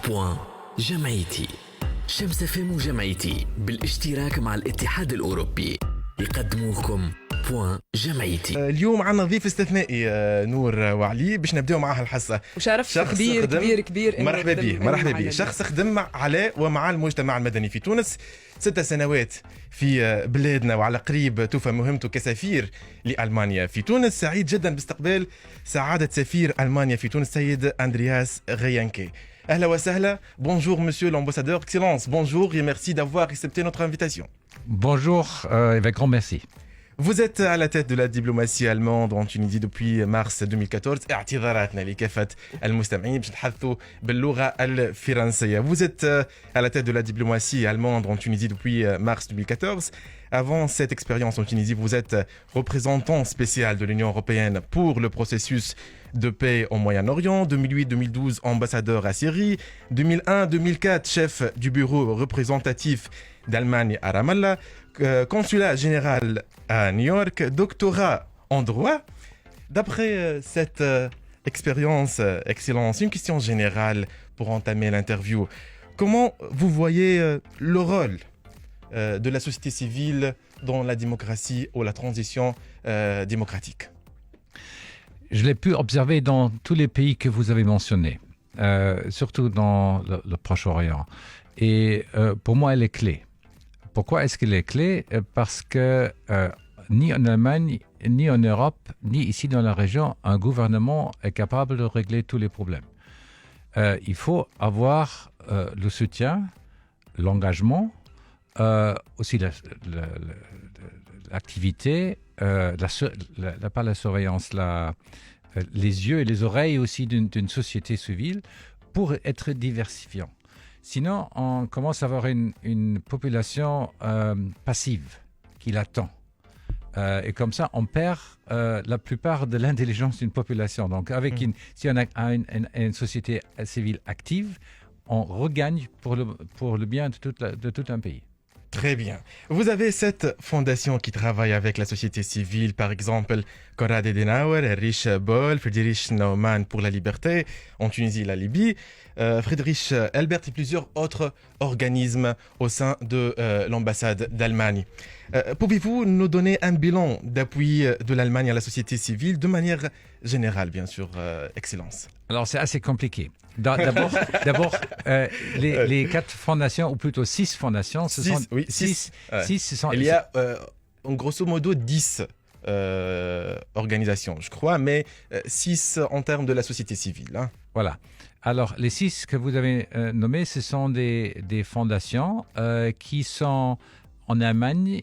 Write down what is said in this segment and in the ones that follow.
بوان جمعيتي. شمس فم وجمعيتي بالاشتراك مع الاتحاد الأوروبي يقدموكم بوان جمعيتي. اليوم عنا ضيف استثنائي نور وعلي باش نبداو معها الحصة. وشرف كبير مرحبا به. شخص خدم على ومع المجتمع المدني في تونس 6 سنوات في بلادنا، وعلى قريب توفى مهمته كسفير لألمانيا في تونس. سعيد جدا باستقبال سعادة سفير ألمانيا في تونس سيد أندرياس غيانكي. Ahla wa sahla. Bonjour monsieur l'ambassadeur, excellence, bonjour et merci d'avoir accepté notre invitation. Bonjour, avec grand merci. Vous êtes à la tête de la diplomatie allemande en Tunisie depuis mars 2014. اعتذاراتنا لكافة المستمعين باش نتحدثوا باللغة الفرنسية. Vous êtes à la tête de la diplomatie allemande en Tunisie depuis mars 2014. Avant cette expérience en Tunisie, vous êtes représentant spécial de l'Union européenne pour le processus de paix au Moyen-Orient, 2008-2012 ambassadeur à Syrie, 2001-2004 chef du bureau représentatif d'Allemagne à Ramallah, consulat général à New York, doctorat en droit. D'après cette expérience, excellence, une question générale pour entamer l'interview. Comment vous voyez le rôle de la société civile dans la démocratie ou la transition démocratique? Je l'ai pu observer dans tous les pays que vous avez mentionnés, surtout dans le Proche-Orient. Et pour moi, elle est clé. Pourquoi est-ce qu'elle est clé? Parce que ni en Allemagne, ni en Europe, ni ici dans la région, un gouvernement est capable de régler tous les problèmes. Il faut avoir le soutien, l'engagement, aussi l'activité, pas la surveillance, les yeux et les oreilles aussi d'une société civile pour être diversifiant. Sinon, on commence à avoir une population passive qui l'attend. Et comme ça, on perd la plupart de l'intelligence d'une population. Donc, si on a une société civile active, on regagne pour le bien de tout un pays. Très bien. Vous avez cette fondation qui travaille avec la société civile, par exemple Konrad Adenauer, Erich Böll, Friedrich Naumann pour la liberté, en Tunisie et la Libye, Friedrich Elbert et plusieurs autres organismes au sein de l'ambassade d'Allemagne. Pouvez-vous nous donner un bilan d'appui de l'Allemagne à la société civile de manière générale, bien sûr, Excellence? Alors, c'est assez compliqué. D'abord, les 4 fondations, ou plutôt 6 fondations, ce sont 6. Il y a en grosso modo 10 organisations, je crois, mais 6 en termes de la société civile. Hein. Voilà. Alors, les 6 que vous avez nommés, ce sont des fondations qui sont en Allemagne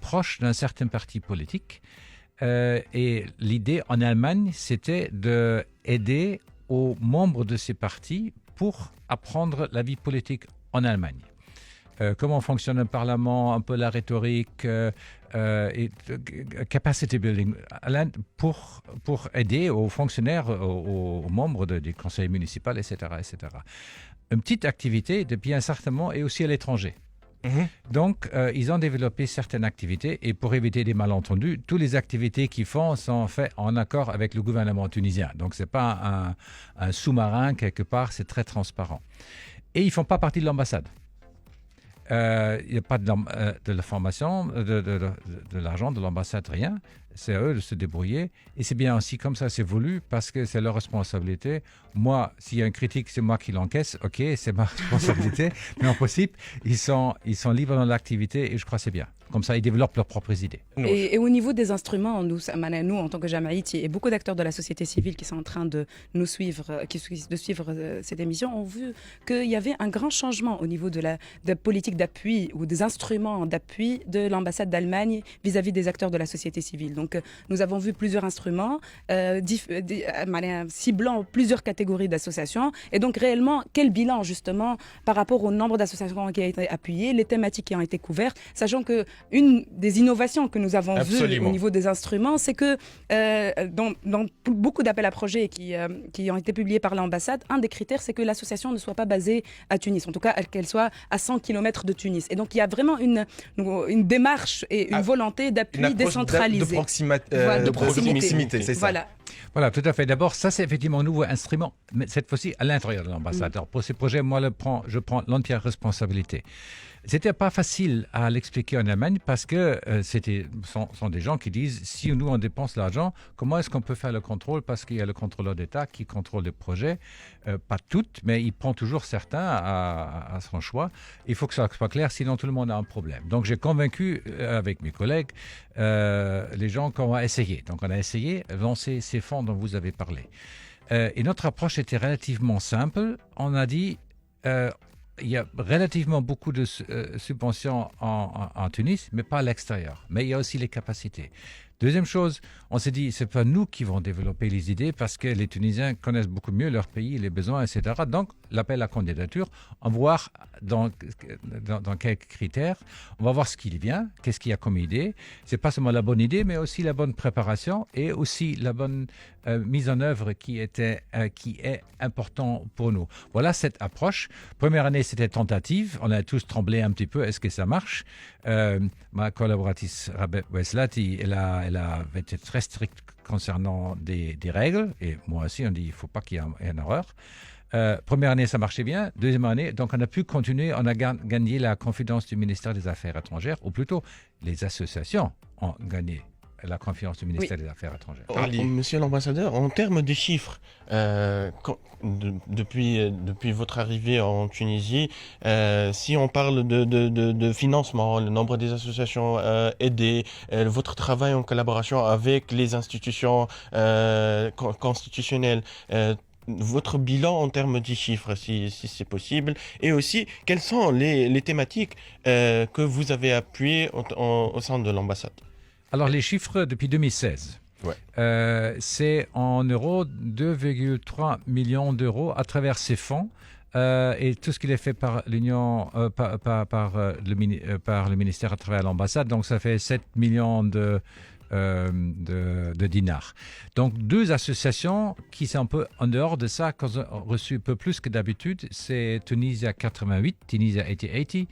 proches d'un certain parti politique. Et l'idée en Allemagne, c'était d'aider aux membres de ces partis pour apprendre la vie politique en Allemagne. Comment fonctionne un parlement, un peu la rhétorique, et capacity building, pour aider aux fonctionnaires, aux membres des conseils municipaux, etc., etc. Une petite activité depuis un certain moment et aussi à l'étranger. Donc, ils ont développé certaines activités et pour éviter des malentendus, toutes les activités qu'ils font sont faites en accord avec le gouvernement tunisien. Donc, ce n'est pas un sous-marin quelque part, c'est très transparent. Et ils ne font pas partie de l'ambassade. Il n'y a pas de la formation, de l'argent, de l'ambassade, rien. C'est à eux de se débrouiller. Et c'est bien aussi comme ça, c'est voulu parce que c'est leur responsabilité. Moi, s'il y a une critique, c'est moi qui l'encaisse. OK, c'est ma responsabilité. Mais en principe, ils sont libres dans l'activité et je crois que c'est bien. Comme ça, ils développent leurs propres idées. Et au niveau des instruments, nous, en tant que Jamaïti, et beaucoup d'acteurs de la société civile qui sont en train de nous suivre, de suivre cette émission, ont vu qu'il y avait un grand changement au niveau de la politique d'appui ou des instruments d'appui de l'ambassade d'Allemagne vis-à-vis des acteurs de la société civile. Donc, nous avons vu plusieurs instruments ciblant plusieurs catégories d'associations. Et donc, réellement, quel bilan, justement, par rapport au nombre d'associations qui ont été appuyées, les thématiques qui ont été couvertes, sachant que une des innovations que nous avons vues Absolument. au niveau des instruments, c'est que dans beaucoup d'appels à projets qui ont été publiés par l'ambassade, un des critères, c'est que l'association ne soit pas basée à Tunis, en tout cas qu'elle soit à 100 km de Tunis. Et donc il y a vraiment une démarche et une volonté d'appui Une approche décentralisé. de de proximité, c'est ça. Voilà. Voilà, tout à fait. D'abord, ça, c'est effectivement un nouveau instrument, mais cette fois-ci à l'intérieur de l'ambassade. Alors, pour ces projets, moi, je prends l'entière responsabilité. C'était pas facile à l'expliquer en Allemagne parce que sont des gens qui disent si nous on dépense l'argent, comment est-ce qu'on peut faire le contrôle, parce qu'il y a le contrôleur d'État qui contrôle les projets, pas toutes, mais il prend toujours certains à son choix. Il faut que ça soit clair, sinon tout le monde a un problème. Donc j'ai convaincu avec mes collègues les gens qu'on va essayer. Donc on a essayé de lancer ces fonds dont vous avez parlé. Et notre approche était relativement simple. On a dit il y a relativement beaucoup de subventions en Tunis, mais pas à l'extérieur. Mais il y a aussi les capacités. Deuxième chose, on s'est dit, c'est pas nous qui vont développer les idées parce que les Tunisiens connaissent beaucoup mieux leur pays, les besoins, etc. Donc, l'appel à candidature, on va voir dans quelques critères, on va voir ce qu'il vient, qu'est-ce qu'il y a comme idée. C'est pas seulement la bonne idée, mais aussi la bonne préparation et aussi la bonne mise en œuvre qui est important pour nous. Voilà cette approche. Première année, c'était tentative. On a tous tremblé un petit peu. Est-ce que ça marche? Ma collaboratrice Rabeh Weslati, elle a été très stricte concernant des règles. Et moi aussi, on dit il ne faut pas qu'il y ait une erreur. Première année, ça marchait bien. Deuxième année, donc on a pu continuer. On a gagné la confiance du ministère des Affaires étrangères, ou plutôt les associations ont gagné la confiance du ministère des Affaires étrangères. Monsieur l'ambassadeur, en termes de chiffres, depuis votre arrivée en Tunisie, si on parle de financement, le nombre des associations aidées, votre travail en collaboration avec les institutions constitutionnelles, votre bilan en termes de chiffres, si c'est possible, et aussi quelles sont les thématiques que vous avez appuyées au sein de l'ambassade. Alors, les chiffres depuis 2016, c'est en euros 2,3 millions d'euros à travers ces fonds et tout ce qui est fait par l'Union, par le ministère à travers l'ambassade. Donc, ça fait 7 millions de dinars. Donc, deux associations qui sont un peu en dehors de ça, qui ont reçu un peu plus que d'habitude, c'est Tunisia 88, Tunisia 8080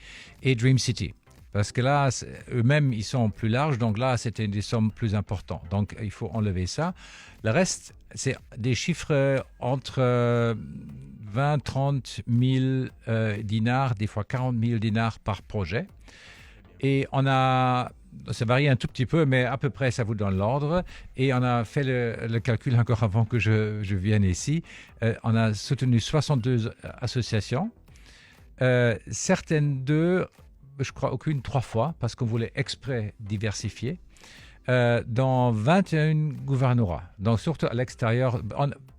et Dream City. Parce que là, eux-mêmes, ils sont plus larges, donc là, c'était des sommes plus importantes. Donc, il faut enlever ça. Le reste, c'est des chiffres entre 20, 30 000 dinars, des fois 40 000 dinars par projet. Et ça varie un tout petit peu, mais à peu près, ça vous donne l'ordre. Et on a fait le calcul encore avant que je vienne ici. On a soutenu 62 associations. Certaines d'eux, je crois aucune 3 fois, parce qu'on voulait exprès diversifier, dans 21 gouvernorats. Donc surtout à l'extérieur,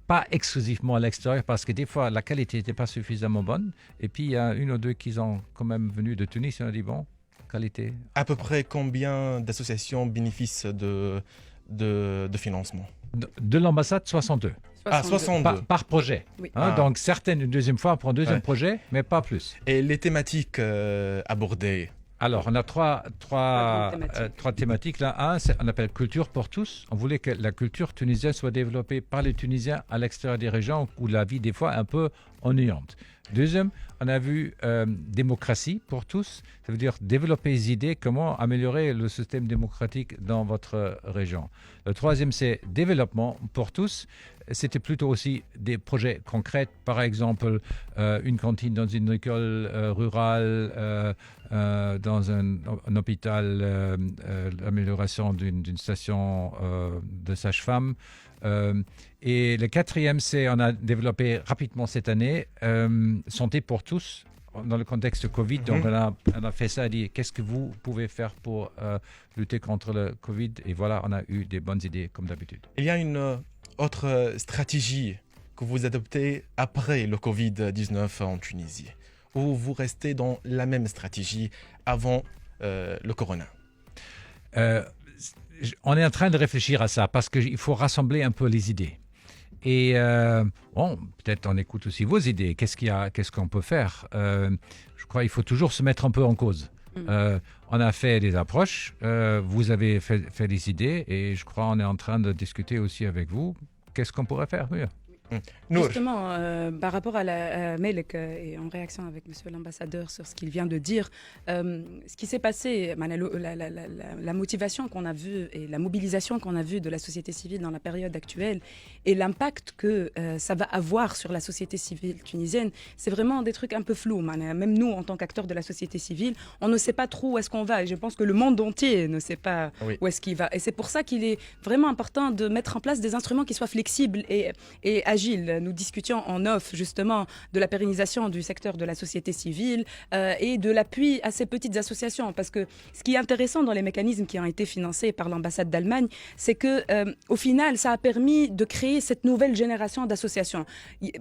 pas exclusivement à l'extérieur, parce que des fois la qualité n'était pas suffisamment bonne. Et puis il y a une ou deux qui sont quand même venus de Tunis et on a dit bon, qualité. À peu près combien d'associations bénéficient de financement? De l'ambassade, 62. Ah, 62. Par projet. Oui. Donc certaines une deuxième fois pour un deuxième projet, mais pas plus. Et les thématiques abordées? Alors, on a trois thématiques. Là, on appelle culture pour tous. On voulait que la culture tunisienne soit développée par les Tunisiens à l'extérieur des régions où la vie, des fois, est un peu ennuyante. Deuxième, on a vu démocratie pour tous. Ça veut dire développer des idées, comment améliorer le système démocratique dans votre région. Le troisième, c'est développement pour tous. C'était plutôt aussi des projets concrets, par exemple une cantine dans une école rurale, dans un hôpital, l'amélioration d'une station de sage-femme. Et le quatrième, c'est on a développé rapidement cette année Santé pour tous dans le contexte Covid. Donc on a fait ça et dit qu'est-ce que vous pouvez faire pour lutter contre le Covid. Et voilà, on a eu des bonnes idées comme d'habitude. Il y a une autre stratégie que vous adoptez après le Covid-19 en Tunisie, ou vous restez dans la même stratégie avant le corona? On est en train de réfléchir à ça parce qu'il faut rassembler un peu les idées. Et peut-être on écoute aussi vos idées. Qu'est-ce qu'on peut faire? Je crois qu'il faut toujours se mettre un peu en cause. On a fait des approches, vous avez fait des idées et je crois qu'on est en train de discuter aussi avec vous. Qu'est-ce qu'on pourrait faire mieux? Nour. Justement, par rapport à Melek et en réaction avec Monsieur l'ambassadeur sur ce qu'il vient de dire, ce qui s'est passé, la motivation qu'on a vue et la mobilisation qu'on a vue de la société civile dans la période actuelle et l'impact que ça va avoir sur la société civile tunisienne, c'est vraiment des trucs un peu flous. Même nous, en tant qu'acteurs de la société civile, on ne sait pas trop où est-ce qu'on va. Et je pense que le monde entier ne sait pas où est-ce qu'il va. Et c'est pour ça qu'il est vraiment important de mettre en place des instruments qui soient flexibles et agiles. Nous discutions en off justement de la pérennisation du secteur de la société civile et de l'appui à ces petites associations, parce que ce qui est intéressant dans les mécanismes qui ont été financés par l'ambassade d'Allemagne, c'est que au final ça a permis de créer cette nouvelle génération d'associations.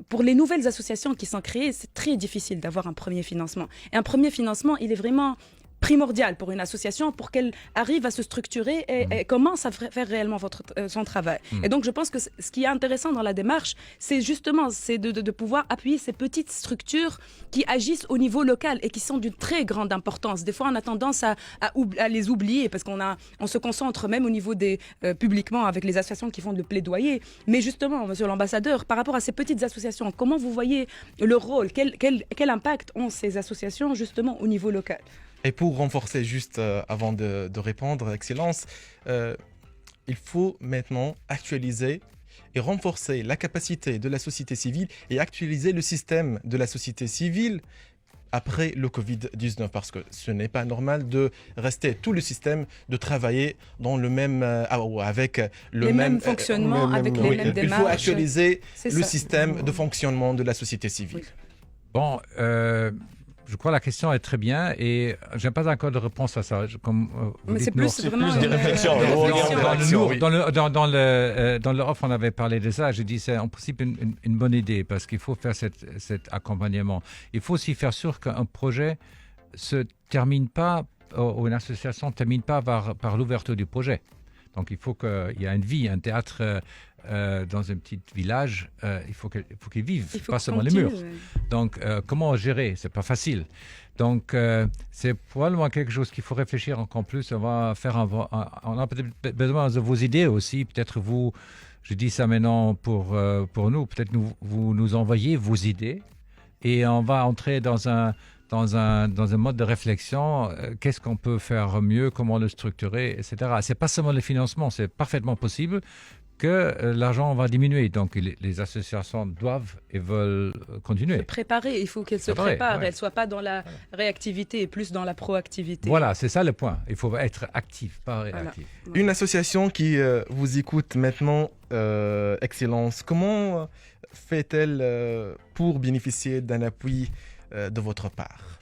Pour les nouvelles associations qui sont créées, c'est très difficile d'avoir un premier financement, et un premier financement, il est vraiment primordial pour une association pour qu'elle arrive à se structurer et commence à faire réellement son travail. Et donc je pense que ce qui est intéressant dans la démarche, c'est justement de pouvoir appuyer ces petites structures qui agissent au niveau local et qui sont d'une très grande importance. Des fois on a tendance à les oublier parce on se concentre même au niveau des publiquement avec les associations qui font le plaidoyer. Mais justement, monsieur l'ambassadeur, par rapport à ces petites associations, comment vous voyez le rôle, quel impact ont ces associations justement au niveau local? Et pour renforcer, juste avant de répondre, Excellence, il faut maintenant actualiser et renforcer la capacité de la société civile et actualiser le système de la société civile après le Covid-19, parce que ce n'est pas normal de rester tout le système, de travailler dans le même, avec le mêmes fonctionnements, avec les mêmes démarches. Il faut actualiser le système de fonctionnement de la société civile. Bon, je crois que la question est très bien et je n'ai pas encore de réponse à ça. Mais c'est plus des réflexions. Dans le off, on avait parlé de ça. J'ai dit c'est en principe une bonne idée parce qu'il faut faire cet accompagnement. Il faut aussi faire sûr qu'un projet se termine pas, ou une association ne termine pas par l'ouverture du projet. Donc il faut qu'il y ait une vie, un théâtre dans un petit village, il faut qu'il vive, pas seulement les murs. Donc comment gérer? C'est pas facile. Donc c'est probablement quelque chose qu'il faut réfléchir encore plus. On a peut-être besoin de vos idées aussi. Peut-être vous, je dis ça maintenant pour nous, peut-être vous nous envoyez vos idées et on va entrer dans un mode de réflexion, qu'est-ce qu'on peut faire mieux, comment le structurer, etc. C'est pas seulement le financement, c'est parfaitement possible que l'argent va diminuer. Donc les associations doivent et veulent continuer. Se préparer, il faut qu'elles se préparent, elles ne soient pas dans la réactivité et plus dans la proactivité. Voilà, c'est ça le point. Il faut être actif, pas réactif. Voilà. Une association qui vous écoute maintenant, Excellence, comment fait-elle pour bénéficier d'un appui de votre part?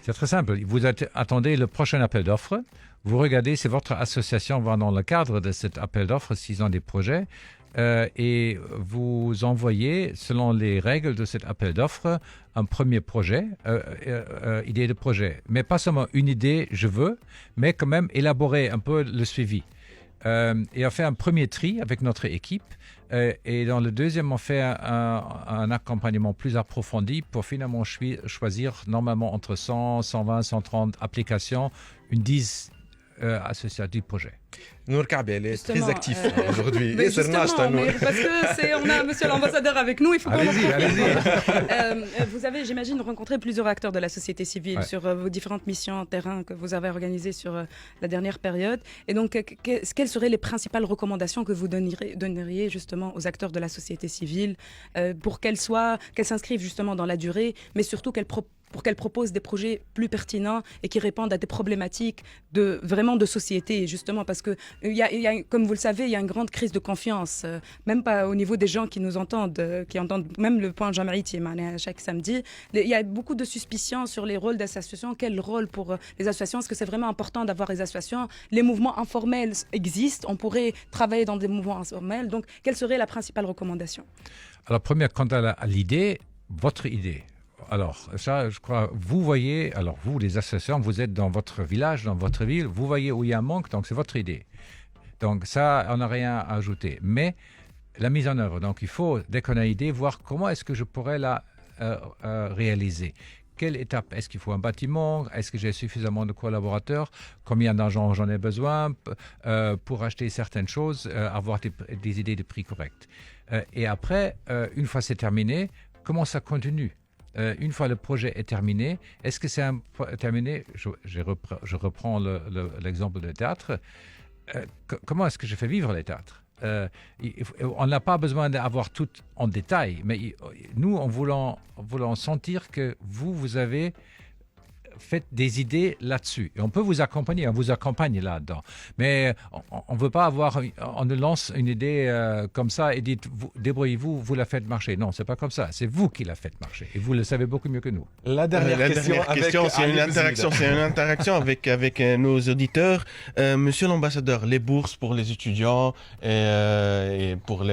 C'est très simple. Vous attendez le prochain appel d'offres. Vous regardez si votre association va dans le cadre de cet appel d'offres, s'ils ont des projets, et vous envoyez, selon les règles de cet appel d'offres, un premier projet, idée de projet. Mais pas seulement une idée, je veux, mais quand même élaborer un peu le suivi. Et on fait un premier tri avec notre équipe. Et dans le deuxième, on fait un accompagnement plus approfondi pour finalement choisir normalement entre 100, 120, 130 applications, une 10 associative projet. Nour Kaabi, elle est très actif aujourd'hui. Mais justement, parce qu'on a monsieur l'ambassadeur avec nous, il faut qu'on allez-y. Vous avez, j'imagine, rencontré plusieurs acteurs de la société civile sur vos différentes missions en terrain que vous avez organisées sur la dernière période. Et donc, quelles seraient les principales recommandations que vous donneriez justement aux acteurs de la société civile pour qu'elles s'inscrivent justement dans la durée, mais surtout pour qu'elles proposent des projets plus pertinents et qui répondent à des problématiques vraiment de société, justement, parce que, comme vous le savez, il y a une grande crise de confiance, même pas au niveau des gens qui nous entendent, qui entendent même le point Jamaïti chaque samedi. Il y a beaucoup de suspicions sur les rôles d'associations. Quel rôle pour les associations? Est-ce que c'est vraiment important d'avoir des associations? Les mouvements informels existent, on pourrait travailler dans des mouvements informels. Donc, quelle serait la principale recommandation? Alors, première, quant à l'idée, votre idée. Alors, ça, je crois, vous voyez, alors vous, les associations, vous êtes dans votre village, dans votre ville, vous voyez où il y a un manque, donc c'est votre idée. Donc ça, on n'a rien à ajouter. Mais la mise en œuvre, donc il faut, dès qu'on a une idée, voir comment est-ce que je pourrais la réaliser. quelle étape? Est-ce qu'il faut un bâtiment? Est-ce que j'ai suffisamment de collaborateurs? Combien d'argent j'en ai besoin pour acheter certaines choses, avoir des idées de prix correctes. Et après, une fois c'est terminé, comment ça continue? Une fois le projet est terminé, est-ce que c'est terminé? Je reprends l'exemple du théâtre. Comment est-ce que je fais vivre les théâtres? On n'a pas besoin d'avoir tout en détail, mais nous, en voulant sentir que vous avez fait des idées là-dessus. Et on peut vous accompagner, on vous accompagne là-dedans. Mais on ne veut pas on ne lance une idée comme ça et dites, débrouillez-vous, vous la faites marcher. Non, c'est pas comme ça. C'est vous qui la faites marcher. Et vous le savez beaucoup mieux que nous. La dernière question, c'est une interaction avec nos auditeurs. Monsieur l'ambassadeur, les bourses pour les étudiants et pour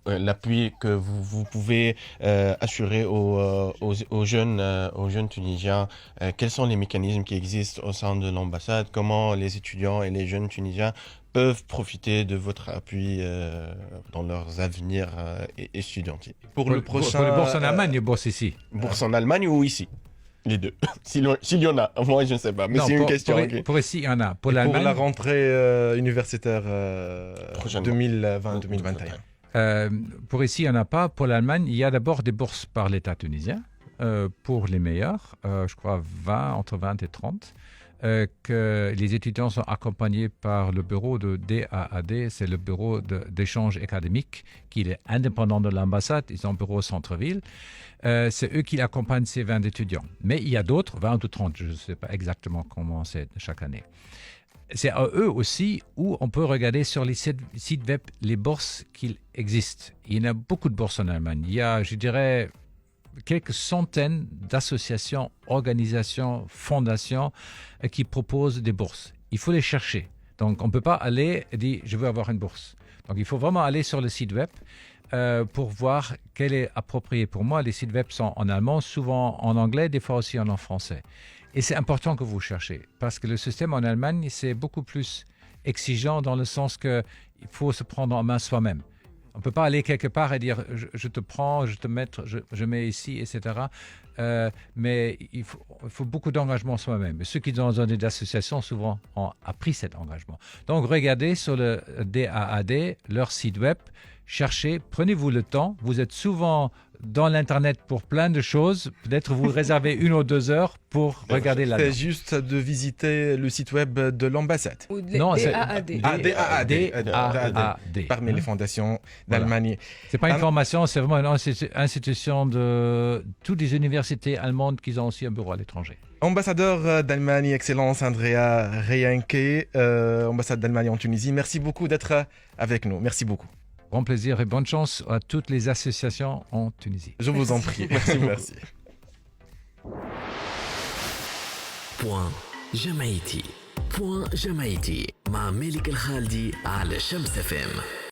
l'appui que vous pouvez assurer aux jeunes Tunisiens, quels sont les mécanismes qui existent au sein de l'ambassade? Comment les étudiants et les jeunes Tunisiens peuvent profiter de votre appui dans leurs avenirs étudiantins? Pour le prochain... Pour les bourses en Allemagne, bourses ici. Bourses en Allemagne ou ici? Les deux. S'il y en a. Moi, je ne sais pas. Mais non, c'est une question. Pour ici, il y en a. Pour la rentrée universitaire 2020-2021. Pour ici, il n'y en a pas. Pour l'Allemagne, il y a d'abord des bourses par l'État tunisien. Pour les meilleurs, je crois entre 20 et 30, que les étudiants sont accompagnés par le bureau de DAAD, c'est le bureau d'échange académique, qui est indépendant de l'ambassade, ils ont un bureau au centre-ville. C'est eux qui accompagnent ces 20 étudiants. Mais il y a d'autres, 20 ou 30, je ne sais pas exactement comment c'est chaque année. C'est à eux aussi où on peut regarder sur les sites web les bourses qui existent. Il y en a beaucoup de bourses en Allemagne. Il y a, je dirais, quelques centaines d'associations, organisations, fondations qui proposent des bourses. Il faut les chercher. Donc, on ne peut pas aller et dire « je veux avoir une bourse ». Donc, il faut vraiment aller sur le site web pour voir quel est approprié pour moi. Les sites web sont en allemand, souvent en anglais, des fois aussi en français. Et c'est important que vous cherchez parce que le système en Allemagne, c'est beaucoup plus exigeant dans le sens qu'il faut se prendre en main soi-même. On ne peut pas aller quelque part et dire je te prends, je mets ici, etc. Mais il faut beaucoup d'engagement soi-même. Et ceux qui sont dans des associations souvent ont appris cet engagement. Donc regardez sur le DAAD, leur site web, cherchez, prenez-vous le temps. Vous êtes souvent dans l'Internet pour plein de choses. Peut-être vous réservez 1 ou 2 heures pour regarder là-dedans. C'est juste de visiter le site web de l'ambassade. Non, c'est DAAD. Parmi les fondations d'Allemagne. Ce n'est pas une formation, c'est vraiment une institution de toutes les universités allemandes qui ont aussi un bureau à l'étranger. Ambassadeur d'Allemagne, Excellence Andrea Reyenke, ambassade d'Allemagne en Tunisie. Merci beaucoup d'être avec nous. Merci beaucoup. Grand plaisir et bonne chance à toutes les associations en Tunisie. Je vous en prie. Merci. Merci. Point جمعيتي مع مالك الخالدي على شمس FM.